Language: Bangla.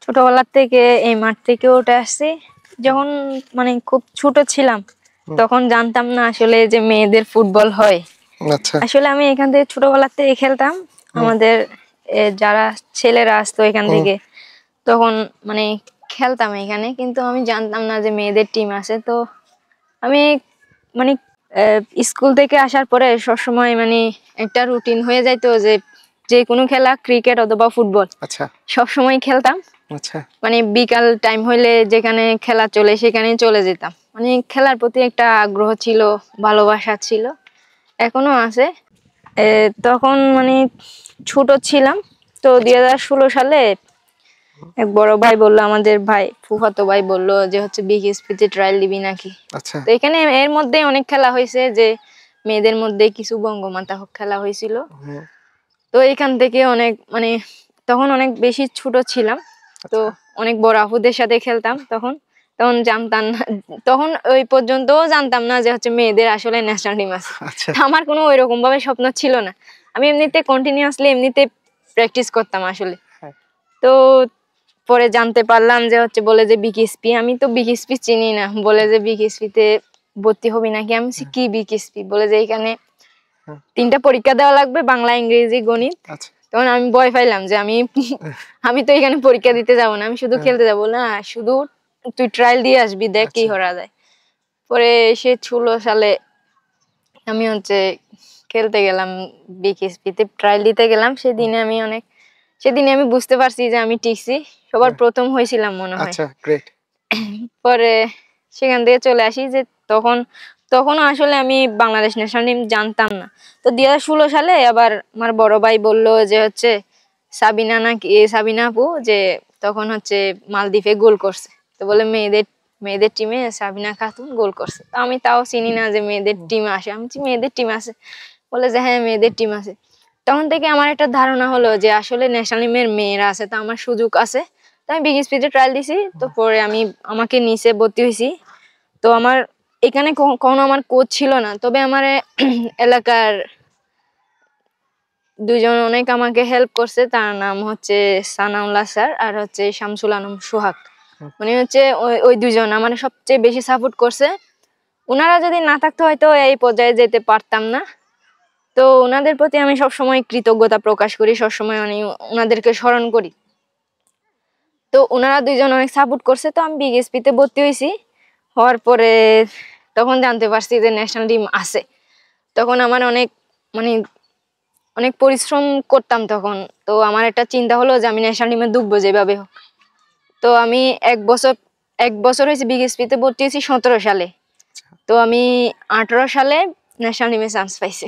ছোটবেলা থেকে এই মাঠ থেকে উঠে আসছি। যখন মানে খুব ছোট ছিলাম তখন জানতাম না আসলে যে মেয়েদের ফুটবল হয়। আচ্ছা আসলে আমি এখান থেকে ছোটবেলা থেকে খেলতাম। আমাদের যারা ছেলেরা আসতো এখান থেকে তখন মানে খেলতাম এখানে, কিন্তু আমি জানতাম না যে মেয়েদের টিম আছে। তো আমি মানে স্কুল থেকে আসার পরে সবসময় মানে একটা রুটিন হয়ে যাইতো যে যে কোনো খেলা, ক্রিকেট অথবা ফুটবল, আচ্ছা সবসময় খেলতাম। আচ্ছা মানে বিকাল টাইম হইলে যেখানে খেলা চলে সেখানে চলে যেতাম। মানে খেলার প্রতি একটা আগ্রহ ছিল, ভালোবাসা ছিল, এখনো আছে। তখন মানে ছোট ছিলাম। তো 2016 সালে এক বড় ভাই বললো, আমাদের ভাই ফুফাতো ভাই বললো যে হচ্ছে বিকেএসপিতে ট্রায়াল দিবি নাকি। আচ্ছা তো এখানে এর মধ্যে অনেক খেলা হয়েছে, যে মেয়েদের মধ্যে কিছু বঙ্গমাতা খেলা হয়েছিল। তো এখান থেকে অনেক মানে তখন অনেক বেশি ছোট ছিলাম। তো অনেক বড় আপুদের সাথে খেলতাম। তখন তখন জানতাম না, তখন ওই পর্যন্তও জানতাম না যে হচ্ছে মেয়েদের আসলে ন্যাশনাল টিম আছে। আচ্ছা আমার কোনো ওইরকম ভাবে স্বপ্ন ছিল না। আমি এমনিতে কন্টিনিউয়াসলি এমনিতে প্র্যাকটিস করতাম আসলে। তো পরে জানতে পারলাম যে হচ্ছে বলে যে বিকেএসপি। আমি তো বিকেএসপি চিনি না, বলে যে বিকেএসপি তে ভর্তি হবি নাকি। আমি বলছি কি বিকেএসপি, বলে যে এখানে 3টা পরীক্ষা দেওয়া লাগবে, বাংলা, ইংরেজি, গণিত। আচ্ছা তখন আমি ভয় পাইলাম যে আমি তো এখানে পরীক্ষা দিতে যাব না, আমি শুধু খেলতে যাব না, শুধু তুই ট্রায়াল দিয়ে আসবি, দেখ কি করা যায়। পরে সে 16 সালে আমি হচ্ছে খেলতে গেলাম, বিকেএসপি তে ট্রায়াল দিতে গেলাম। সেদিনে আমি বুঝতে পারছি যে আমি টিকছি, সবার প্রথম হয়েছিলাম মনে হয়। আচ্ছা গ্রেট। পরে সেখান থেকে চলে আসি। যে তখনও আসলে আমি বাংলাদেশ ন্যাশনাল টিম জানতাম না। তো 2016 সালে আবার আমার বড় ভাই বললো যে হচ্ছে সাবিনা আপু যে তখন হচ্ছে মালদ্বীপে গোল করছে। তো বলে মেয়েদের টিমে সাবিনা খাতুন গোল করছে। তো আমি তাও চিনি না যে মেয়েদের টিম আসে। আমি মেয়েদের টিম আছে, বলে যে হ্যাঁ মেয়েদের টিম আছে। তখন থেকে আমার একটা ধারণা হলো যে আসলে ন্যাশনাল টিমের মেয়েরা আছে, তো আমার সুযোগ আছে। তো আমি বিকেএসপিতে ট্রায়াল দিছি। তো পরে আমাকে নিচে ভর্তি হয়েছি। তো আমার এখানে কখনো আমার কোচ ছিল না, তবে আমার এলাকার দুজন অনেক আমাকে হেল্প করছে। তার নাম হচ্ছে সানাউল্লাহ স্যার আর হচ্ছে শামসুল আলম সোহাগ। মানে হচ্ছে ওই দুজন আমার সবচেয়ে বেশি সাপোর্ট করছে। ওনারা যদি না থাকতো হয়তো এই পর্যায়ে যেতে পারতাম না। তো ওনাদের প্রতি আমি সবসময় কৃতজ্ঞতা প্রকাশ করি, সবসময় আমি ওনাদেরকে স্মরণ করি। তো ওনারা দুইজন অনেক সাপোর্ট করছে। তো আমি বিকেএসপিতে ভর্তি হয়েছি। হওয়ার পরে তখন জানতে পারছি যে ন্যাশনাল টিম আছে। তখন আমার অনেক পরিশ্রম করতাম তখন। তো আমার একটা চিন্তা হলো যে আমি ন্যাশনাল টিমে ঢুকবো যেভাবে হোক। তো আমি এক বছর হয়েছে বিকেএসপিতে ভর্তি হয়েছি 17 সালে। তো আমি 18 সালে ন্যাশনাল টিমে চান্স পাইছি।